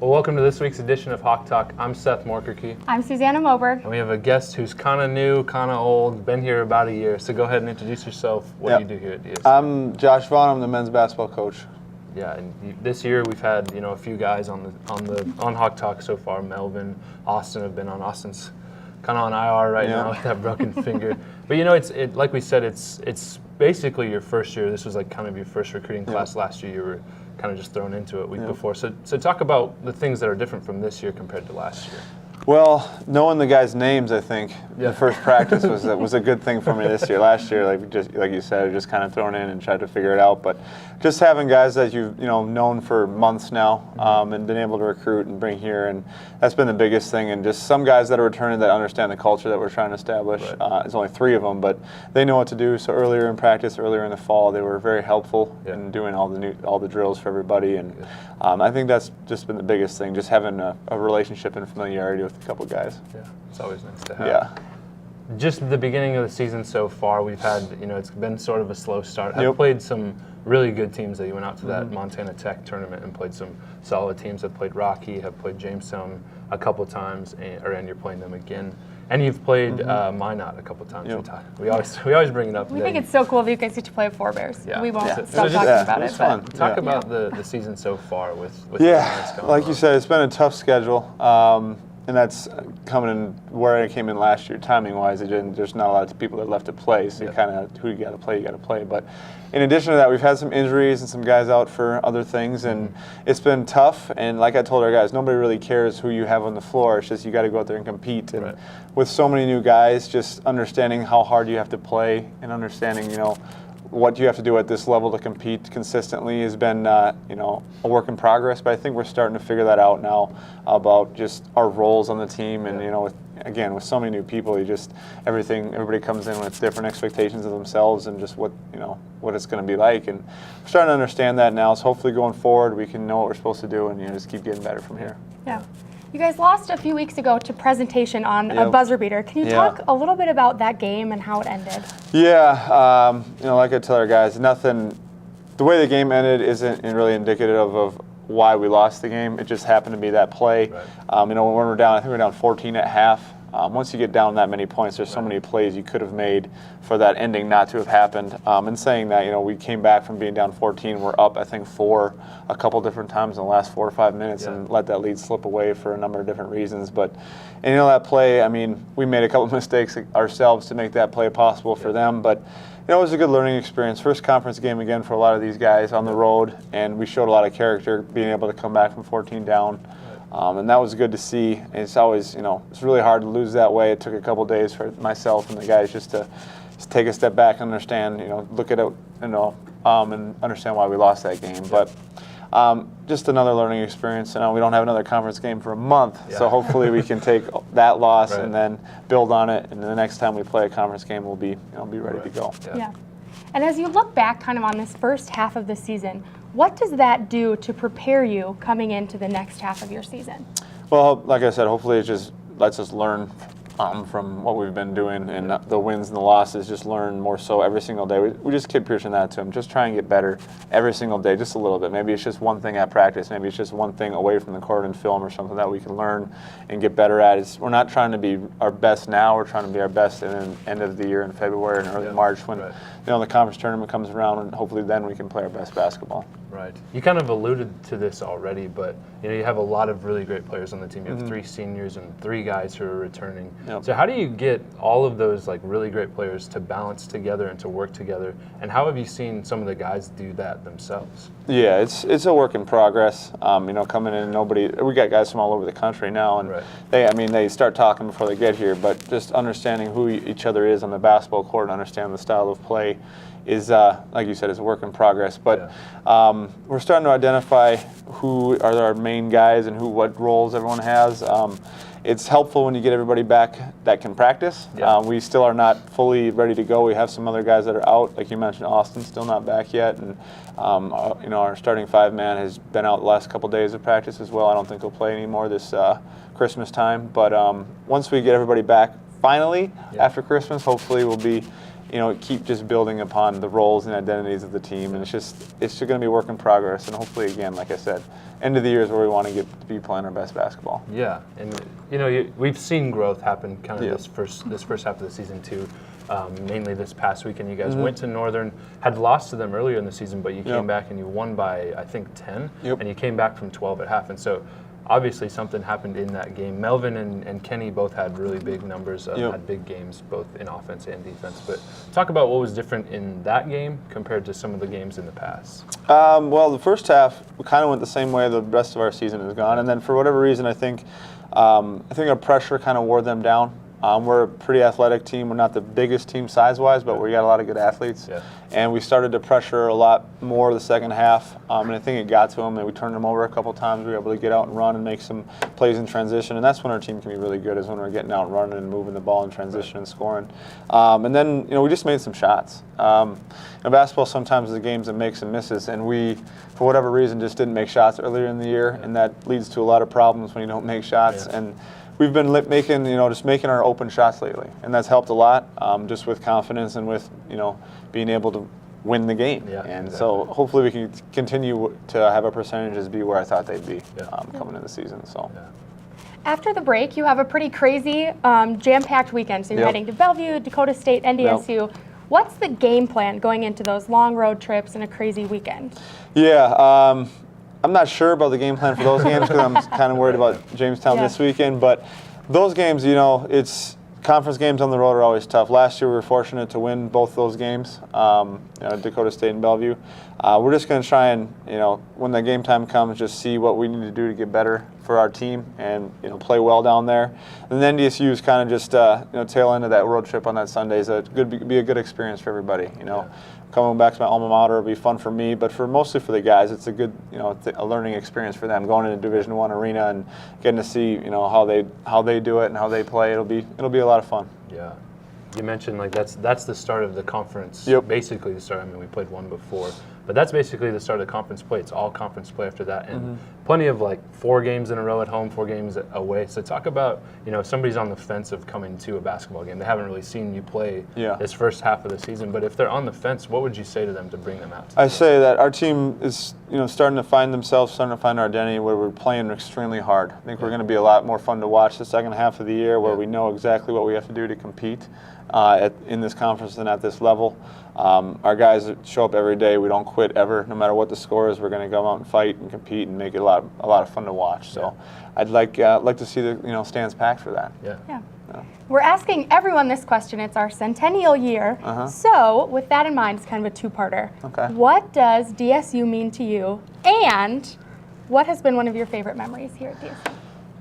Well, welcome to this week's edition of Hawk Talk. I'm Seth Morkerke. I'm Susanna Moberg. And we have a guest who's kind of new, kind of old, been here about a year. So go ahead and introduce yourself. What do you do here at DSU? I'm Josh Vaughn. I'm the men's basketball coach. Yeah, and this year we've had a few guys on Hawk Talk so far. Melvin, Austin have been on. Austin's kind of on IR right now with that broken finger. But it's like we said, it's basically your first year. This was like kind of your first recruiting class last year. You were kind of just thrown into it week before. So talk about the things that are different from this year compared to last year. Well, knowing the guys' names, I think the first practice was a good thing for me this year. Last year, like you said, just kind of thrown in and tried to figure it out. But just having guys that you've known for months now and been able to recruit and bring here, and that's been the biggest thing. And just some guys that are returning that understand the culture that we're trying to establish. It's only 3 of them, but they know what to do. So earlier in practice, earlier in the fall, they were very helpful in doing all the drills for everybody. And I think that's just been the biggest thing, just having a relationship and familiarity with a couple guys. Yeah, it's always nice to have. Yeah. Just the beginning of the season so far, we've had, it's been sort of a slow start. I've played some really good teams that you went out to that Montana Tech tournament and played some solid teams. I've played Rocky, have played Jamestown a couple times, and you're playing them again. And you've played Minot a couple times. We always bring it up. We think it's so cool that you guys get to play with Forebears. Yeah. We won't stop So talking about it. It's fun. Talk about the season so far with the Minot's going like on. you said, it's been a tough schedule. And that's coming in where I came in last year, timing-wise. There's not a lot of people that left to play, so you kind of who you got to play. But in addition to that, we've had some injuries and some guys out for other things, and it's been tough. And like I told our guys, nobody really cares who you have on the floor. It's just you got to go out there and compete. And with so many new guys, just understanding how hard you have to play and understanding, what you have to do at this level to compete consistently has been, a work in progress. But I think we're starting to figure that out now about just our roles on the team. And, with so many new people, everybody comes in with different expectations of themselves and just what it's going to be like. And we're starting to understand that now. So hopefully going forward, we can know what we're supposed to do and just keep getting better from here. Yeah. You guys lost a few weeks ago to Presentation on a buzzer beater. Can you talk a little bit about that game and how it ended? Yeah, like I tell our guys, the way the game ended isn't really indicative of why we lost the game. It just happened to be that play. When we're down, I think we're down 14 at half. Once you get down that many points, there's so many plays you could have made for that ending not to have happened. And saying that, we came back from being down 14, we're up, I think, 4 a couple different times in the last 4 or 5 minutes and let that lead slip away for a number of different reasons. But, that play, we made a couple mistakes ourselves to make that play possible for them. But, it was a good learning experience. First conference game again for a lot of these guys on the road, and we showed a lot of character being able to come back from 14 down. And that was good to see. And it's always, it's really hard to lose that way. It took a couple days for myself and the guys just to take a step back and understand, look at it, and understand why we lost that game. But just another learning experience. We don't have another conference game for a month, so hopefully we can take that loss and then build on it. And the next time we play a conference game, we'll be ready to go. Yeah. And as you look back kind of on this first half of the season, what does that do to prepare you coming into the next half of your season? Well, like I said, hopefully it just lets us learn from what we've been doing, and the wins and the losses, just learn more so every single day. We just keep preaching that to them. Just try and get better every single day, just a little bit. Maybe it's just one thing at practice. Maybe it's just one thing away from the court and film or something that we can learn and get better at. We're not trying to be our best now. We're trying to be our best in the end of the year in February and early March when the conference tournament comes around, and hopefully then we can play our best basketball. Right. You kind of alluded to this already, but you have a lot of really great players on the team. You have 3 seniors and 3 guys who are returning. So how do you get all of those really great players to balance together and to work together? And how have you seen some of the guys do that themselves? Yeah, it's a work in progress. Coming in, we got guys from all over the country now, and they start talking before they get here. But just understanding who each other is on the basketball court and understand the style of play is, like you said, is a work in progress. But we're starting to identify who are our main guys and what roles everyone has. It's helpful when you get everybody back that can practice. We still are not fully ready to go. We have some other guys that are out, like you mentioned, Austin still not back yet, and our starting 5-man has been out the last couple days of practice as well. I don't think he'll play anymore this Christmas time. But once we get everybody back finally after Christmas, hopefully we'll be keep just building upon the roles and identities of the team. And it's just going to be a work in progress. And hopefully, again, like I said, end of the year is where we want to get to be playing our best basketball. Yeah, and we've seen growth happen kind of this first half of the season too. Mainly this past weekend, you guys went to Northern, had lost to them earlier in the season, but you came back and you won by, I think, 10, and you came back from 12 at half. And so obviously something happened in that game. Melvin and Kenny both had really big numbers, had big games, both in offense and defense. But talk about what was different in that game compared to some of the games in the past. Well, the first half kind of went the same way the rest of our season has gone. And then for whatever reason, I think our pressure kind of wore them down. We're a pretty athletic team. We're not the biggest team size-wise, but we got a lot of good athletes. Yeah. And we started to pressure a lot more the second half, and I think it got to them, and we turned them over a couple times. We were able to get out and run and make some plays in transition, and that's when our team can be really good, is when we're getting out and running and moving the ball in transition and scoring. And then, we just made some shots. Basketball sometimes is the games that makes and misses, and we, for whatever reason, just didn't make shots earlier in the year, and that leads to a lot of problems when you don't make shots. Yeah. And we've been making our open shots lately, and that's helped a lot, just with confidence and with, being able to win the game. Yeah, and exactly. So hopefully we can continue to have our percentages be where I thought they'd be coming into the season. So. Yeah. After the break, you have a pretty crazy, jam-packed weekend. So you're heading to Bellevue, Dakota State, and DSU. What's the game plan going into those long road trips and a crazy weekend? Yeah. I'm not sure about the game plan for those games because I'm kind of worried about Jamestown this weekend. But those games, it's conference games on the road are always tough. Last year we were fortunate to win both those games, Dakota State and Bellevue. We're just going to try and, when the game time comes, just see what we need to do to get better for our team and, play well down there. And then DSU is kind of just, tail end of that road trip on that Sunday is be a good experience for everybody, Coming back to my alma mater will be fun for me, but mostly for the guys, it's a good, a learning experience for them. Going into Division I arena and getting to see, how they do it and how they play. It'll be a lot of fun. Yeah, you mentioned that's the start of the conference. Basically the start. I mean, we played one before, but that's basically the start of conference play. It's all conference play after that, and plenty of 4 games in a row at home, 4 games away. So talk about, if somebody's on the fence of coming to a basketball game, they haven't really seen you play this first half of the season, but if they're on the fence, what would you say to them to bring them out? I say that our team is, starting to find themselves, starting to find our identity where we're playing extremely hard. I think we're going to be a lot more fun to watch the second half of the year where we know exactly what we have to do to compete in this conference and at this level. Our guys show up every day. We don't quit ever. No matter what the score is, we're going to go out and fight and compete and make it a lot of fun to watch. So I'd like to see the stands packed for that. Yeah. We're asking everyone this question. It's our centennial year. So with that in mind, it's kind of a two-parter. Okay. What does DSU mean to you, and what has been one of your favorite memories here at DSU?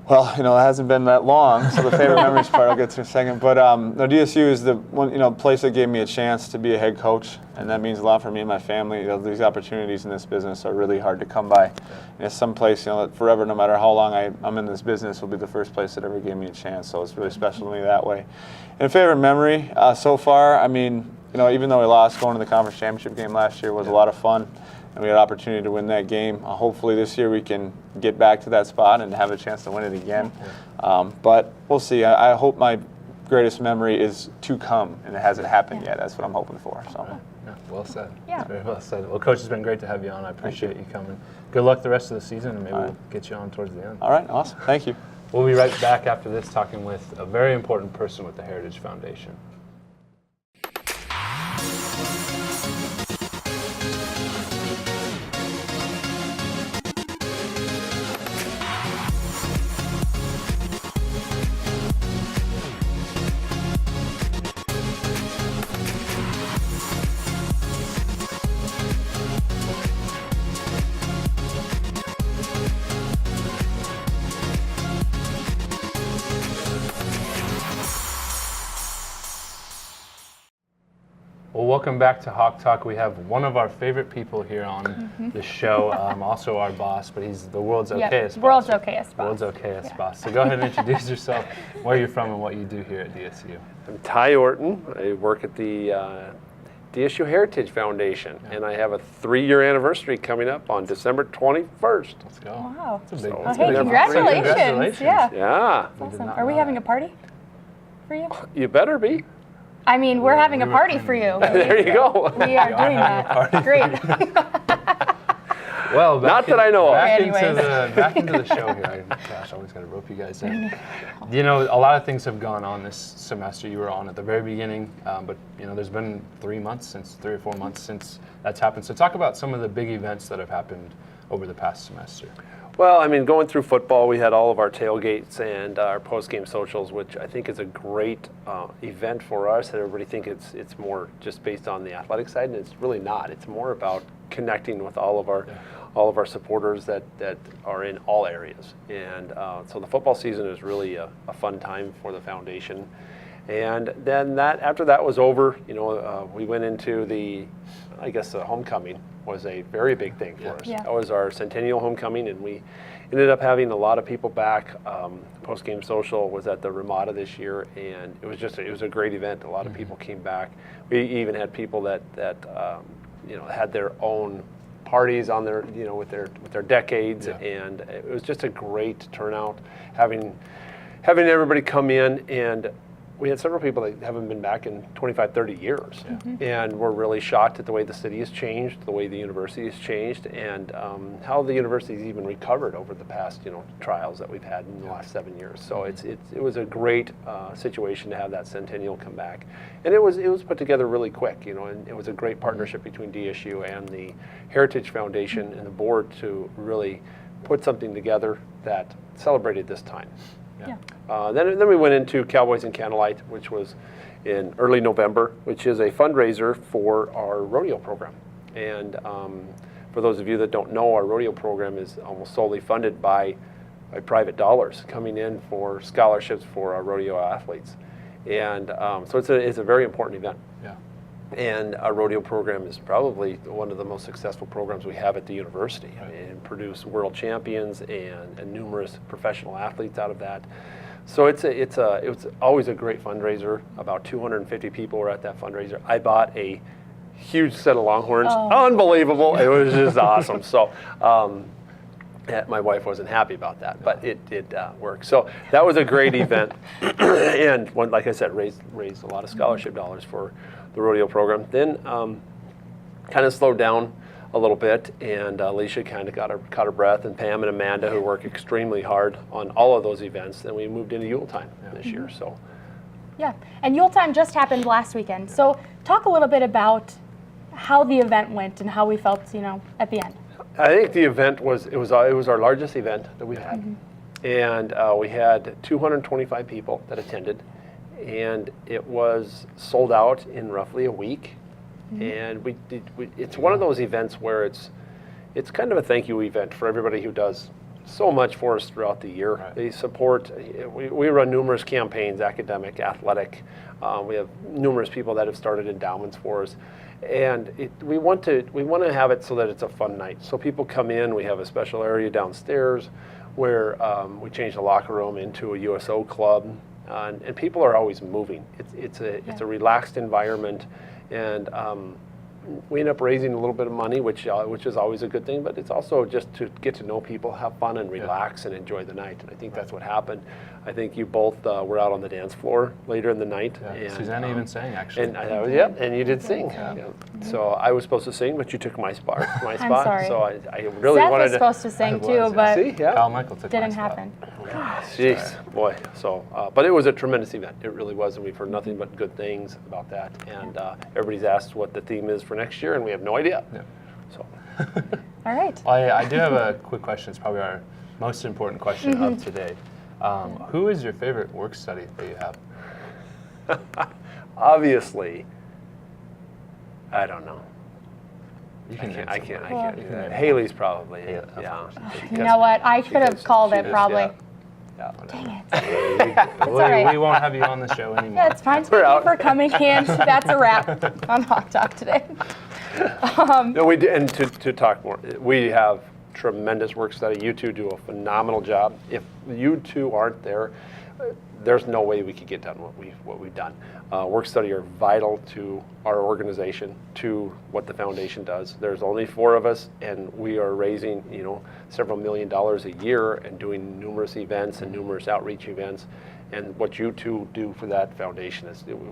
Well, it hasn't been that long, so the favorite memories part I'll get to in a second. But DSU is the one, place that gave me a chance to be a head coach, and that means a lot for me and my family. These opportunities in this business are really hard to come by. And it's some place, that forever, no matter how long I'm in this business, will be the first place that ever gave me a chance. So it's really special to me that way. And favorite memory so far, I mean, even though we lost, going to the conference championship game last year was a lot of fun. And we had an opportunity to win that game. Hopefully this year we can get back to that spot and have a chance to win it again. But we'll see. I hope my greatest memory is to come, and it hasn't happened yet. That's what I'm hoping for. So. Yeah, well said. Yeah. Very well said. Well, Coach, it's been great to have you on. I appreciate you coming. Good luck the rest of the season, and maybe we'll get you on towards the end. All right, awesome. Thank you. We'll be right back after this talking with a very important person with the Heritage Foundation. Well, welcome back to Hawk Talk. We have one of our favorite people here on the show, also our boss, but he's the world's okayest boss. World's okayest boss. World's okayest boss. So go ahead and introduce yourself, where you're from, and what you do here at DSU. I'm Ty Orton. I work at the DSU Heritage Foundation, and I have a 3-year anniversary coming up on December 21st. Let's go. Wow. That's a big Well, hey, congratulations. Yeah. Yeah. Awesome. Are we having a party for you? You better be. I mean, we're having a party for you. There you go. We are doing that. Great. Well, Not that I know of. back Anyways. back into the show here. Gosh, I always got to rope you guys in. You know, a lot of things have gone on this semester. You were on at the very beginning, but you know, there's been 3 or 4 months since that's happened. So talk about some of the big events that have happened over the past semester. Well, I mean, going through football, we had all of our tailgates and our post-game socials, which I think is a great event for us. And everybody think it's more just based on the athletic side, and it's really not. It's more about connecting with all of our supporters that are in all areas. And so the football season is really a fun time for the foundation. And then after that was over, you know, we went into the homecoming was a very big thing for us. Yeah. That was our centennial homecoming, and we ended up having a lot of people back. Post-game social was at the Ramada this year, and it was a great event. A lot of people came back. We even had people that you know, had their own parties on their, you know, with their decades, and it was just a great turnout. Having everybody come in, and we had several people that haven't been back in 25, 30 years. And we're really shocked at the way the city has changed, the way the university has changed, and how the university's even recovered over the past, you know, trials that we've had in the last 7 years. So it was a great situation to have that centennial come back. And it was put together really quick, you know, and it was a great partnership between DSU and the Heritage Foundation and the board to really put something together that celebrated this time. Then we went into Cowboys and Candlelight, which was in early November, which is a fundraiser for our rodeo program. And for those of you that don't know, our rodeo program is almost solely funded by private dollars coming in for scholarships for our rodeo athletes. And so it's a very important event. And our rodeo program is probably one of the most successful programs we have at the university, and produce world champions and numerous professional athletes out of that. So it was always a great fundraiser. About 250 people were at that fundraiser. I bought a huge set of Longhorns. Unbelievable. It was just awesome. So my wife wasn't happy about that, but it did work. So that was a great event. And like I said, raised a lot of scholarship dollars for the rodeo program. Then kind of slowed down a little bit, and Alicia kind of caught her breath, and Pam and Amanda, who work extremely hard on all of those events. Then we moved into Yule time this year. So and Yule time just happened last weekend. So talk a little bit about how the event went and how we felt, you know, at the end. I think the event was our largest event that we've had, and we had 225 people that attended, and it was sold out in roughly a week. And it's one of those events where it's kind of a thank you event for everybody who does so much for us throughout the year. They support. We run numerous campaigns, academic, athletic. We have numerous people that have started endowments for us. And we want to have it so that it's a fun night. So people come in. We have a special area downstairs where we change the locker room into a USO club, and people are always moving. It's a relaxed environment, and we end up raising a little bit of money, which is always a good thing. But it's also just to get to know people, have fun, and relax and enjoy the night. And I think that's what happened. I think you both were out on the dance floor later in the night. And, Susanna even sang, actually. And and you did sing. So I was supposed to sing, but you took my spot. I'm sorry. So I really Seth wanted was to. supposed to sing too, but Kyle Michael took didn't my spot. happen. Jeez, boy. So, but it was a tremendous event. It really was, and we've heard nothing but good things about that. And everybody's asked what the theme is for next year, and we have no idea. So. All right. Well, I do have a quick question. It's probably our most important question of today. Who is your favorite work study that you have? Obviously, I don't know. I can't do that. Haley's probably it. Yeah. You know what? I could have called it probably. Yeah. Dang it. It's all right. We won't have you on the show anymore. Yeah, it's fine. Thank you for coming, and that's a wrap on Hawk Talk today. No, we did, and to talk more, we have tremendous work study. You two do a phenomenal job. If you two aren't there, there's no way we could get done what we've done. Work study are vital to our organization, to what the foundation does. There's only 4 of us, and we are raising, several $1 million a year and doing numerous events and numerous outreach events. And what you two do for that foundation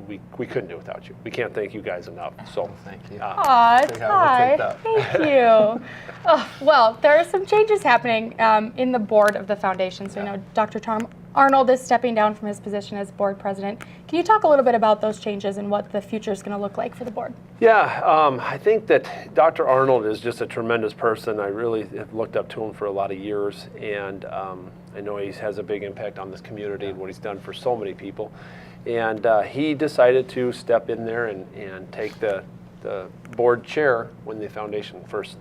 we couldn't do without you. We can't thank you guys enough. So Thank you. Aw, We'll take that. Thank you. Oh, well, there are some changes happening in the board of the foundation. So, Dr. Tom Arnold is stepping down from his position as board president. Can you talk a little bit about those changes and what the future is going to look like for the board? Yeah, I think that Dr. Arnold is just a tremendous person. I really have looked up to him for a lot of years, and I know he has a big impact on this community and what he's done for so many people. And he decided to step in there and take the board chair when the foundation first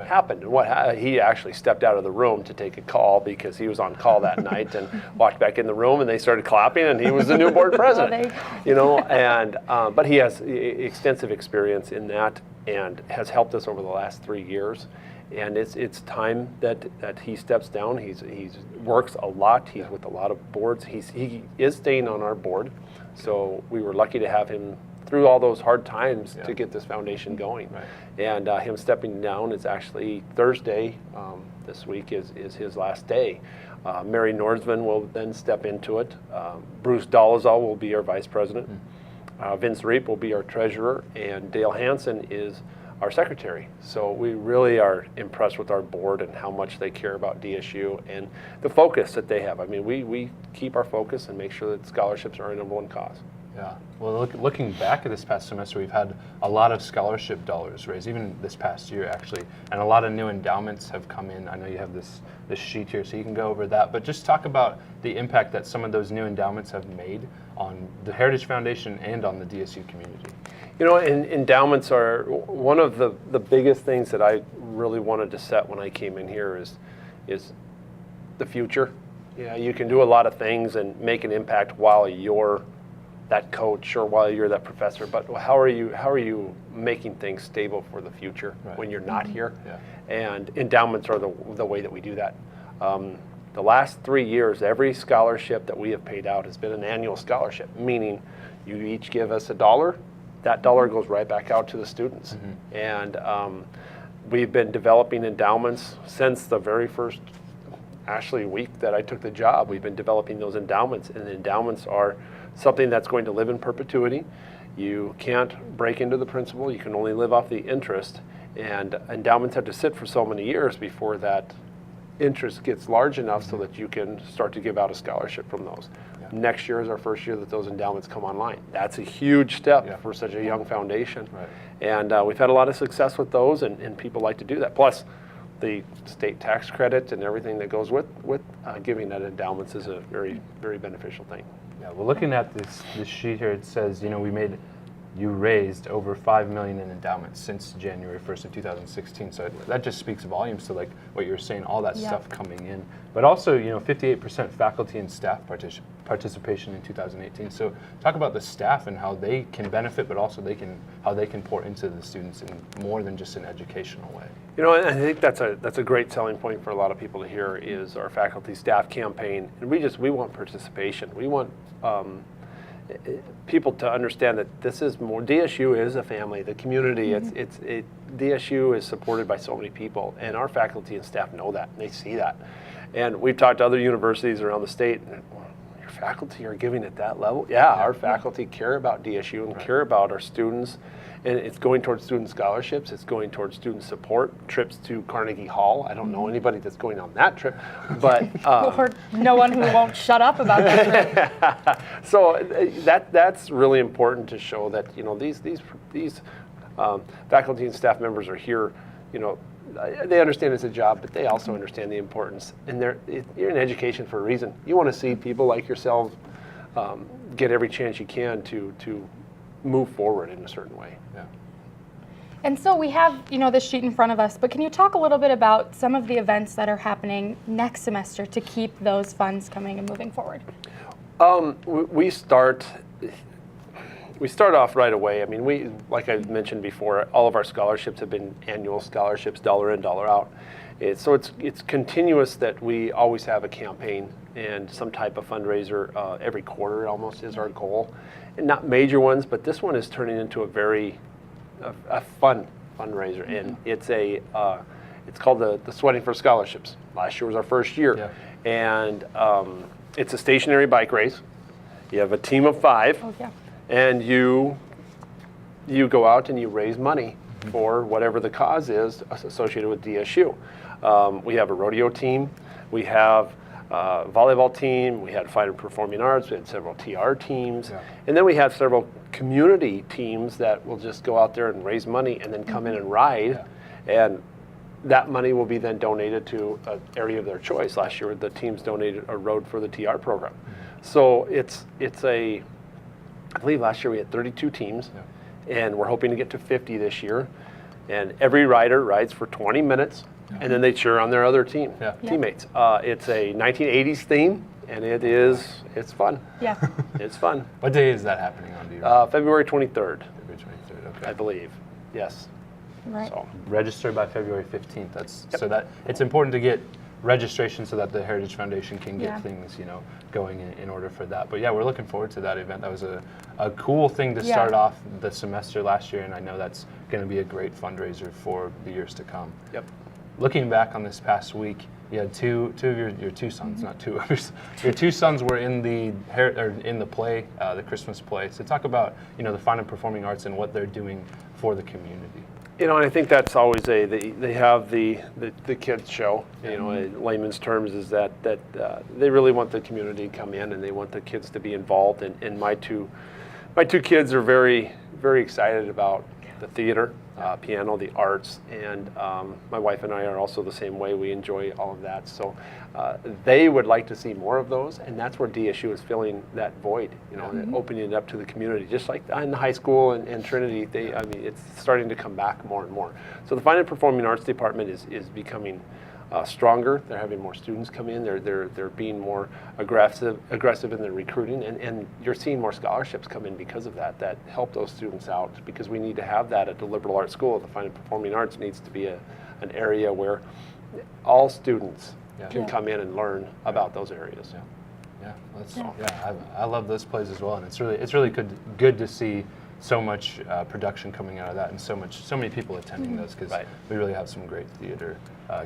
happened. And he actually stepped out of the room to take a call because he was on call that night, and walked back in the room and they started clapping, and he was the new board president. And but he has extensive experience in that and has helped us over the last 3 years. And it's time that he steps down. He's works a lot. He's with a lot of boards. He is staying on our board, so we were lucky to have him through all those hard times to get this foundation going. And him stepping down is actually Thursday. This week is his last day. Mary Nordsman will then step into it. Bruce Dolezal will be our vice president. Vince Reap will be our treasurer, and Dale Hansen is our secretary. So we really are impressed with our board and how much they care about DSU and the focus that they have. I mean, we keep our focus and make sure that scholarships are our number one cause. Yeah. Well, looking back at this past semester, we've had a lot of scholarship dollars raised, even this past year, actually, and a lot of new endowments have come in. I know you have this sheet here, so you can go over that. But just talk about the impact that some of those new endowments have made on the Heritage Foundation and on the DSU community. Endowments are one of the biggest things that I really wanted to set when I came in here is the future. Yeah, you can do a lot of things and make an impact while you're that coach or while you're that professor, but how are you making things stable for the future when you're not here? And endowments are the way that we do that. The last 3 years, every scholarship that we have paid out has been an annual scholarship, meaning you each give us $1, that dollar goes right back out to the students. And we've been developing endowments since the very first week that I took the job. We've been developing those endowments, and the endowments are something that's going to live in perpetuity. You can't break into the principal, you can only live off the interest, and endowments have to sit for so many years before that interest gets large enough so that you can start to give out a scholarship from those. Next year is our first year that those endowments come online. That's a huge step for such a young foundation. And we've had a lot of success with those, and people like to do that. Plus, the state tax credit and everything that goes with giving that endowments is a very, very beneficial thing. Yeah, well, looking at this sheet here, it says, you raised over $5 million in endowments since January 1st of 2016. So that just speaks volumes to like what you were saying, all that stuff coming in. But also, 58% faculty and staff participation in 2018. So talk about the staff and how they can benefit, but also how they can pour into the students in more than just an educational way. I think that's a great selling point for a lot of people to hear is our faculty staff campaign. And we want participation. We want people to understand that this is more, DSU is a family, the community, DSU is supported by so many people, and our faculty and staff know that, and they see that. And we've talked to other universities around the state, and your faculty are giving at that level? Yeah, our faculty care about DSU and care about our students, and it's going towards student scholarships, it's going towards student support, trips to Carnegie Hall. I don't know anybody that's going on that trip, but or no one who won't shut up about that trip. So that's really important to show that these faculty and staff members are here. They understand it's a job, but they also understand the importance. And you're in education for a reason. You want to see people like yourselves get every chance you can to move forward in a certain way. And so we have, this sheet in front of us, but can you talk a little bit about some of the events that are happening next semester to keep those funds coming and moving forward? We start off right away. I mean, like I mentioned before, all of our scholarships have been annual scholarships, dollar in, dollar out. So it's continuous that we always have a campaign and some type of fundraiser every quarter almost is our goal. And not major ones, but this one is turning into a very fun fundraiser, and it's called the Sweating for Scholarships. Last year was our first year, and it's a stationary bike race. You have a team of 5, Oh, yeah. and you go out and you raise money for whatever the cause is associated with DSU. We have a rodeo team. We have a volleyball team. We had fine and performing arts. We had several TR teams. And then we have several community teams that will just go out there and raise money and then come in and ride. And that money will be then donated to an area of their choice. Last year, the teams donated a road for the TR program. So it's I believe last year we had 32 teams. And we're hoping to get to 50 this year. And every rider rides for 20 minutes, and then they cheer on their other teammates. It's a 1980s theme, and it's fun. Yeah. It's fun. What day is that happening on? Do you remember? February 23rd, February 23rd. Okay. I believe. Yes. Right. So, Register by February 15th. So that it's important to get registration so that the Heritage Foundation can get things, going in order for that. But yeah, we're looking forward to that event. That was a cool thing to start off the semester last year, and I know that's going to be a great fundraiser for the years to come. Yep. Looking back on this past week, you had two of your two sons, not two others. Your two sons were in the play, the Christmas play. So talk about the fine and performing arts and what they're doing for the community. and I think that's always they have the kids show. In layman's terms, is that they really want the community to come in and they want the kids to be involved. And my two kids are very, very excited about the theater, piano, the arts, and my wife and I are also the same way. We enjoy all of that. So they would like to see more of those, and that's where DSU is filling that void, and opening it up to the community. Just like in the high school and Trinity, it's starting to come back more and more. So the Fine and Performing Arts Department is becoming stronger. They're having more students come in. They're being more aggressive in their recruiting, and you're seeing more scholarships come in because of that help those students out, because we need to have that at the liberal arts school. The Fine and Performing Arts needs to be an area where all students can come in and learn about those areas. I love those plays as well, and it's really good to see so much production coming out of that, and so many people attending those, because we really have some great theater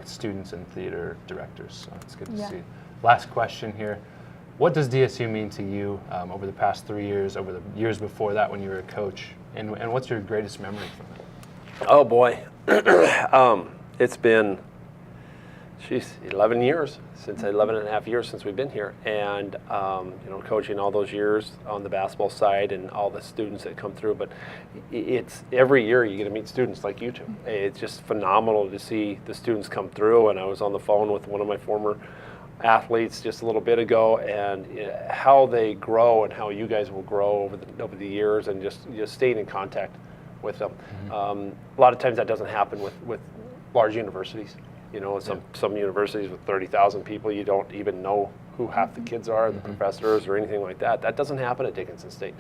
students and theater directors. So it's good to see. Last question here: what does DSU mean to you over the past 3 years, over the years before that when you were a coach, and what's your greatest memory from it? Oh boy, it's been 11 years since 11 and a half years since we've been here, and coaching all those years on the basketball side and all the students that come through. But it's every year you get to meet students like you two. It's just phenomenal to see the students come through. And I was on the phone with one of my former athletes just a little bit ago, and how they grow and how you guys will grow over the years, and just staying in contact with them. A lot of times that doesn't happen with large universities. Some universities with 30,000 people, you don't even know who half the kids are, the professors, or anything like that. That doesn't happen at Dickinson State.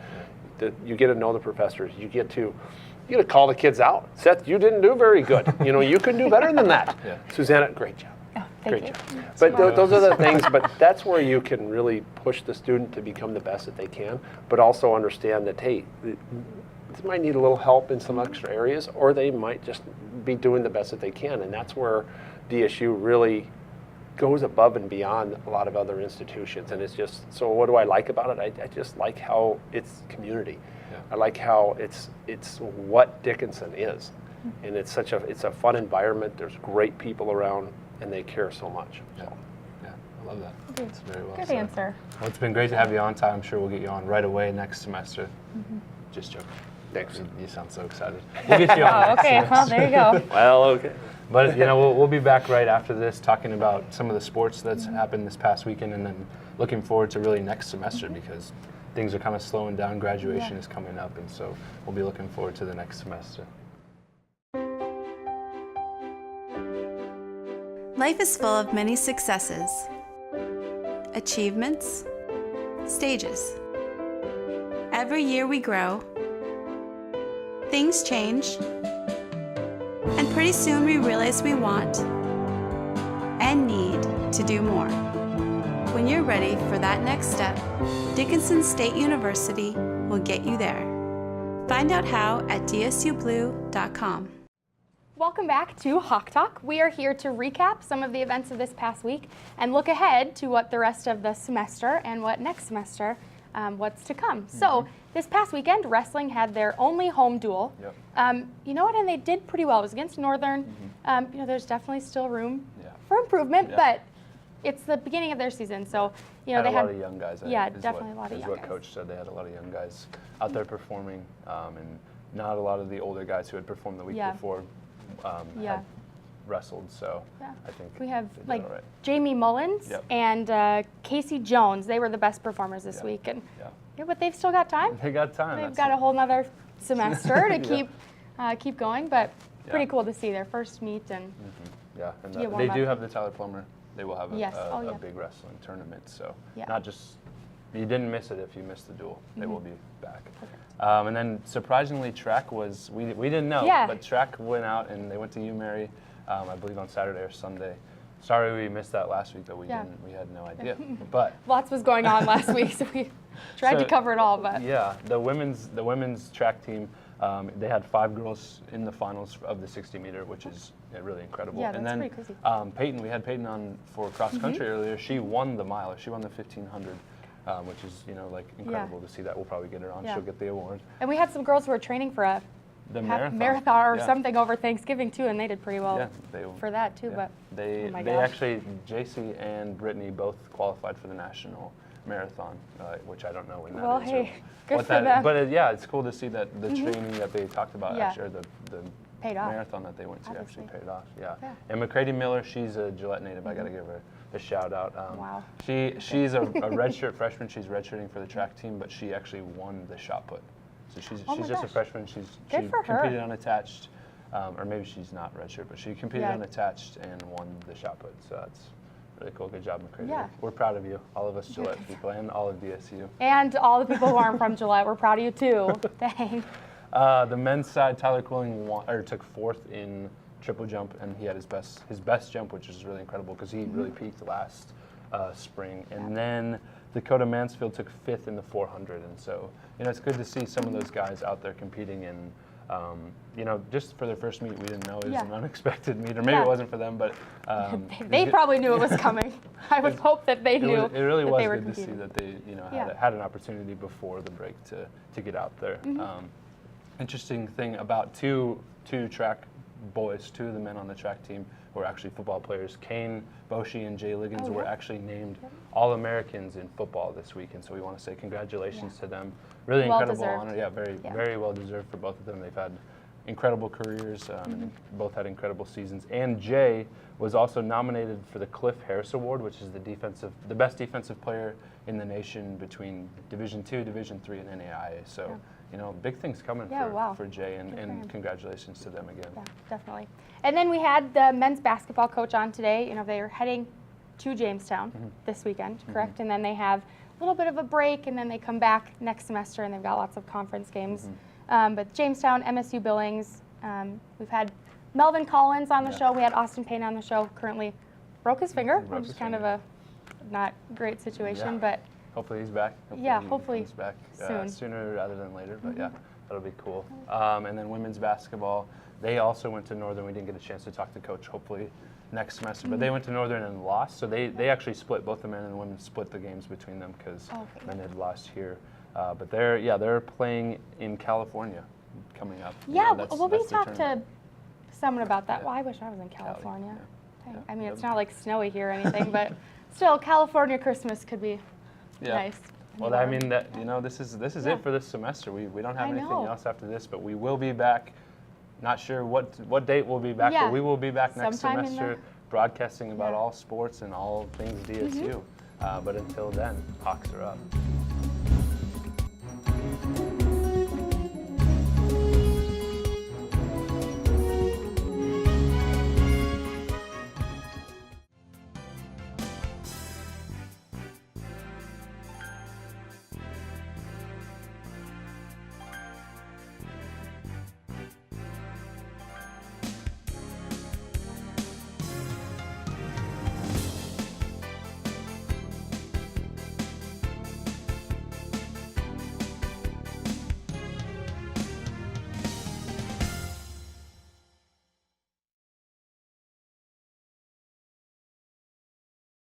You get to know the professors. You get to call the kids out. Seth, you didn't do very good. You could do better than that. Susanna, great job. Thank you. But those are the things. But that's where you can really push the student to become the best that they can, but also understand that, hey, they might need a little help in some extra areas, or they might just be doing the best that they can. And that's where DSU really goes above and beyond a lot of other institutions. And it's just, so what do I like about it? I just like how it's community. I like how it's what Dickinson is. And it's a fun environment. There's great people around, and they care so much. So. I love that. That's very well Good said. answer. Well, it's been great to have you on, Ty. I'm sure we'll get you on right away next semester. Just joking. Thanks. You sound so excited. We'll get you on. Okay, well, there you go. Well, okay. But we'll be back right after this talking about some of the sports that's happened this past weekend, and then looking forward to really next semester, because things are kind of slowing down. Graduation is coming up, and so we'll be looking forward to the next semester. Life is full of many successes, achievements, stages. Every year we grow, things change, and pretty soon we realize we want and need to do more. When you're ready for that next step, Dickinson State University will get you there. Find out how at dsublue.com. Welcome back to Hawk Talk. We are here to recap some of the events of this past week and look ahead to what the rest of the semester and what next semester what's to come. So this past weekend, wrestling had their only home duel. Yep. You know what? And they did pretty well. It was against Northern. You know, there's definitely still room Yeah. for improvement, Yeah. but it's the beginning of their season, so you know Had they a had lot of young guys. Yeah, is definitely what, a lot of is young what guys. Coach said. They had a lot of young guys out there performing, and not a lot of the older guys who had performed the week Yeah. before Yeah. had wrestled. So Yeah. I think We have they did like all right. Jamie Mullins Yep. and Casey Jones. They were the best performers this Yeah. week, and Yeah. yeah, but they've still got time. They got time. They've that's got it. a whole nother semester to Yeah. keep going, but pretty Yeah. cool to see their first meet and Yeah, and Yeah, warm they do up. have the Tyler Plummer. They will have a, Yes. a, Oh, a yeah. big wrestling tournament. So Yeah. not just you didn't miss it if you missed the duel. They will be back. Perfect. And then surprisingly, track was we didn't know, Yeah. but track went out and they went to UMary, I believe on Saturday or Sunday. Sorry we missed that last week, but we Yeah. didn't. We had no idea. But lots was going on last week, so we tried to So, cover it all. But yeah, the women's track team, they had 5 girls in the finals of the 60 meter, which is really incredible. Yeah, and that's then pretty crazy. Peyton, we had Peyton on for cross country earlier. She won the miler. She won the 1500, which is like incredible to see that. We'll probably get her on. Yeah. She'll get the award. and we had some girls who were training for a The marathon or Yeah. something over Thanksgiving too, and they did pretty well Yeah, they for that too. yeah. But they oh my they gosh. actually JC and Brittany both qualified for the national marathon, which I don't know when that is. Well, or hey, good what for that them. But yeah, it's cool to see that the training that they talked about Yeah. actually, or the Paid off. marathon that they went to Obviously. actually paid off. Yeah. Yeah. And McCready Miller, she's a Gillette native. I got to give her a shout out. Wow. She's a redshirt freshman. She's redshirting for the track team, but she actually won the shot put. So she's Oh my just a gosh. freshman. Good She for her. competed unattached, or maybe she's not redshirt, but she competed Yeah. unattached and won the shot put. So that's really cool. Good job, McCready. Yeah. We're proud of you, all of us Gillette people, and all of DSU. and all the people who aren't from Gillette, we're proud of you too. Dang. The men's side, Tyler Quilling took 4th in triple jump, and he had his best jump, which is really incredible because he really peaked last spring. And then Dakota Mansfield took 5th in the 400, and so it's good to see some of those guys out there competing. And just for their first meet, we didn't know it was an unexpected meet, or maybe Yeah. it wasn't for them, but They probably knew it was coming. I would hope that they knew. It really that was they were good to see competing. that they Yeah. had an opportunity before the break to get out there. Interesting thing about two track boys, 2 of the men on the track team were actually football players. Kane Boshi and Jay Liggins were actually named All-Americans in football this week, and so we want to say congratulations to them. Really Well incredible deserved. honor. Yeah, very well deserved for both of them. They've had incredible careers, and both had incredible seasons. And Jay was also nominated for the Cliff Harris Award, which is the best defensive player in the nation between Division II, Division III, and NAIA. So, big things coming for Jay, for him. and congratulations to them again. Yeah, definitely. And then we had the men's basketball coach on today. They are heading to Jamestown this weekend, correct? And then they have a little bit of a break, and then they come back next semester, and they've got lots of conference games. But Jamestown, MSU Billings, we've had Melvin Collins on the show. We had Austin Payne on the show. Currently broke his finger, Broke which his is kind of finger. a not great situation, Yeah. but Hopefully he's back. Hopefully he comes back soon. sooner rather than later. But yeah, that'll be cool. And then women's basketball, they also went to Northern. We didn't get a chance to talk to Coach. Hopefully next semester. But they went to Northern and lost. So they actually split. Both the men and the women split the games between them because men had lost here. But they're playing in California coming up. yeah, that's well, we their talked to tournament. someone about that. Yeah. Well, I wish I was in California. yeah. Dang. I mean, it's not like snowy here or anything, but still, California Christmas could be nice. Well, I mean this is it for this semester. We don't have I anything know. else after this, but we will be back. Not sure what date we'll be back, Yeah. but we will be back next Sometime in semester, the- broadcasting about Yeah. all sports and all things DSU. But until then, Hawks are up.